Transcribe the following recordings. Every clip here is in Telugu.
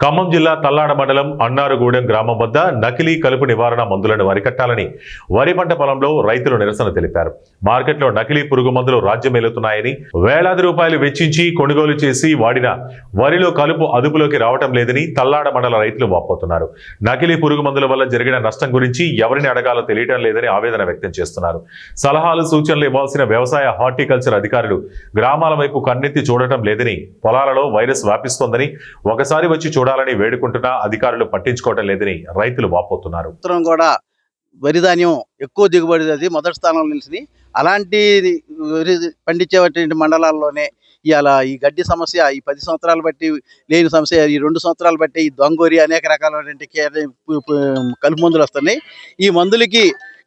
ఖమ్మం జిల్లా తల్లాడ మండలం అన్నారుగూడెం గ్రామం వద్ద నకిలీ కలుపు నివారణ మందులను అరికట్టాలని వరి పంట పొలంలో రైతులు నిరసన తెలిపారు. మార్కెట్లో నకిలీ పురుగు మందులు రాజ్యమేలుతున్నాయని, వేలాది రూపాయలు వెచ్చించి కొనుగోలు చేసి వాడిన వరిలో కలుపు అదుపులోకి రావటం లేదని తల్లాడ మండల రైతులు వాపోతున్నారు. నకిలీ పురుగు మందుల వల్ల జరిగిన నష్టం గురించి ఎవరిని అడగాలో తెలియటం లేదని ఆవేదన వ్యక్తం చేస్తున్నారు. సలహాలు సూచనలు ఇవ్వాల్సిన వ్యవసాయ హార్టికల్చర్ అధికారులు గ్రామాల వైపు కన్నెత్తి చూడటం లేదని, పొలాలలో వైరస్ వ్యాపిస్తోందని ఒకసారి వచ్చి చూడాలని వేడుకుంటున్నా అధికారులు పట్టించుకోవటం లేదని రైతులు వాపోతున్నారు. కూడా వరి ధాన్యం ఎక్కువ దిగుబడి అది మొదటి స్థానంలో నిలిచింది. అలాంటి వరి పండించేటువంటి మండలాల్లోనే ఇవాళ ఈ గడ్డి సమస్య ఈ 10 సంవత్సరాలు బట్టి లేని సమస్య, ఈ 2 సంవత్సరాలు బట్టి ఈ దొంగోరి అనేక రకాలైనటువంటి కలుపు మందులు వస్తున్నాయి. ఈ మందులకి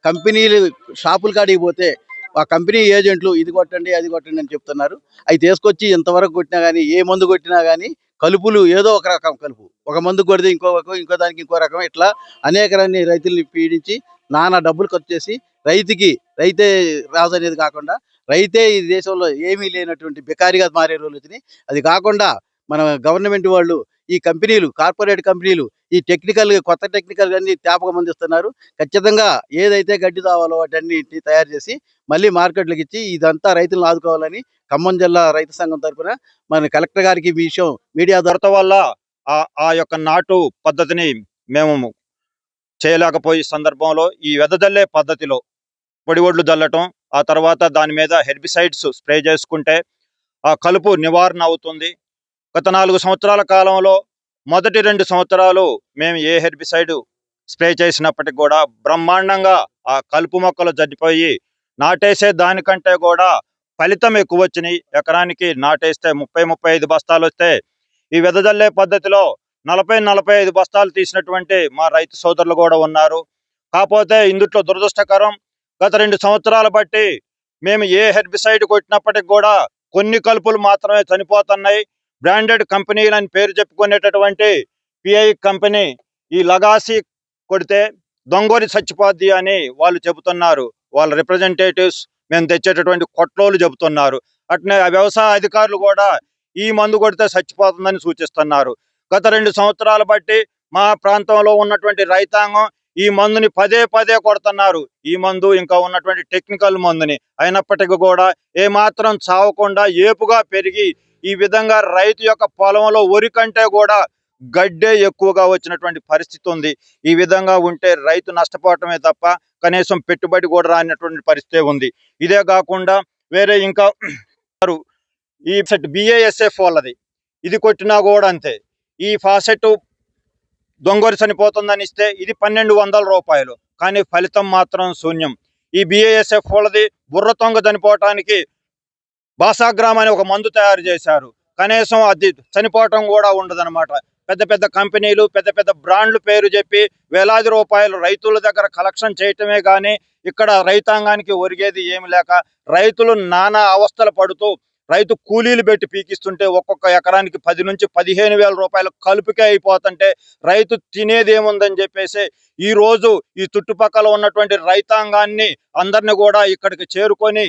కంపెనీలు షాపుల కాడికి పోతే ఆ కంపెనీ ఏజెంట్లు ఇది కొట్టండి అది కొట్టండి అని చెప్తున్నారు. అవి తీసుకొచ్చి ఇంతవరకు కొట్టినా కానీ, ఏ మందు కొట్టినా కానీ కలుపులు ఏదో ఒక రకం కలుపు, ఒక మందు కొడితే ఇంకో దానికి ఇంకో రకం, ఇట్లా అనేక రైతుల్ని పీడించి నానా డబ్బులు ఖర్చు చేసి రైతే రాజు అనేది కాకుండా రైతే ఈ దేశంలో ఏమీ లేనటువంటి బికారిగా మారే రోజులు వచ్చినాయి. అది కాకుండా మన గవర్నమెంట్ వాళ్ళు ఈ కంపెనీలు, కార్పొరేట్ కంపెనీలు ఈ కొత్త టెక్నికల్ అన్ని జ్ఞాపకం అందిస్తున్నారు. ఖచ్చితంగా ఏదైతే గడ్డి కావాలో వాటన్నిటిని తయారు చేసి మళ్ళీ మార్కెట్లకు ఇచ్చి ఇదంతా రైతులను ఆదుకోవాలని ఖమ్మం జిల్లా రైతు సంఘం తరఫున మన కలెక్టర్ గారికి ఈ విషయం మీడియా ద్వారా వల్ల ఆ యొక్క నాటు పద్ధతిని మేము చేయలేకపోయే సందర్భంలో ఈ వెదజల్లే పద్ధతిలో పొడి ఒడ్లు జల్లటం, ఆ తర్వాత దాని మీద హెర్బిసైడ్స్ స్ప్రే చేసుకుంటే ఆ కలుపు నివారణ అవుతుంది. గత 4 సంవత్సరాల కాలంలో మొదటి 2 సంవత్సరాలు మేము ఏ హెర్బిసైడ్ స్ప్రే చేసినప్పటికీ కూడా బ్రహ్మాండంగా ఆ కలుపు మొక్కలు జడ్డిపోయి నాటేసే దానికంటే కూడా ఫలితం ఎక్కువ వచ్చినాయి. ఎకరానికి నాటేస్తే 30-35 బస్తాలు వస్తే ఈ వెదజల్లే పద్ధతిలో 40-45 బస్తాలు తీసినటువంటి మా రైతు సోదరులు కూడా ఉన్నారు. కాకపోతే ఇందుట్లో దురదృష్టకరం, గత 2 సంవత్సరాలు బట్టి మేము ఏ హెర్బిసైడ్ కొట్టినప్పటికి కూడా కొన్ని కలుపులు మాత్రమే చనిపోతున్నాయి. బ్రాండెడ్ కంపెనీలని పేరు చెప్పుకునేటటువంటి పిఐ కంపెనీ ఈ లగాసి కొడితే దొంగోరి చచ్చిపోద్ది అని వాళ్ళు చెబుతున్నారు. వాళ్ళ రిప్రజెంటేటివ్స్ మేము తెచ్చేటటువంటి కొట్లోలు చెబుతున్నారు. అట్నే వ్యవసాయ అధికారులు కూడా ఈ మందు కొడితే చచ్చిపోతుందని సూచిస్తున్నారు. గత 2 సంవత్సరాలు బట్టి మా ప్రాంతంలో ఉన్నటువంటి రైతాంగం ఈ మందుని పదే కొడుతున్నారు. ఈ మందు ఇంకా ఉన్నటువంటి టెక్నికల్ మందుని అయినప్పటికీ కూడా ఏమాత్రం చావకుండా ఏపుగా పెరిగి ఈ విధంగా రైతు యొక్క పొలంలో వరి కంటే కూడా గడ్డే ఎక్కువగా వచ్చినటువంటి పరిస్థితి ఉంది. ఈ విధంగా ఉంటే రైతు నష్టపోవటమే తప్ప కనీసం పెట్టుబడి కూడా రానటువంటి పరిస్థితి ఉంది. ఇదే కాకుండా వేరే ఇంకా ఈ BASF వాళ్ళది ఇది కొట్టినా కూడా అంతే. ఈ ఫాసెట్ దొంగరి చనిపోతుందని ఇస్తే ఇది 1200 రూపాయలు, కానీ ఫలితం మాత్రం శూన్యం. ఈ BASF వాళ్ళది బుర్ర తొంగ చనిపోవటానికి బాసాగ్రామ్ అని ఒక మందు తయారు చేశారు. కనీసం అది చనిపోవటం కూడా ఉండదన్నమాట. పెద్ద కంపెనీలు, పెద్ద బ్రాండ్లు పేరు చెప్పి వేలాది రూపాయలు రైతుల దగ్గర కలెక్షన్ చేయటమే కానీ ఇక్కడ రైతాంగానికి ఒరిగేది ఏమి లేక రైతులు నానా అవస్థలు పడుతూ రైతు కూలీలు పెట్టి పీకిస్తుంటే ఒక్కొక్క ఎకరానికి 10,000-15,000 రూపాయలు కలుపుకే అయిపోతుంటే రైతు తినేది ఏముందని చెప్పేసి ఈ రోజు ఈ చుట్టుపక్కల ఉన్నటువంటి రైతాంగాన్ని అందరిని కూడా ఇక్కడికి చేరుకొని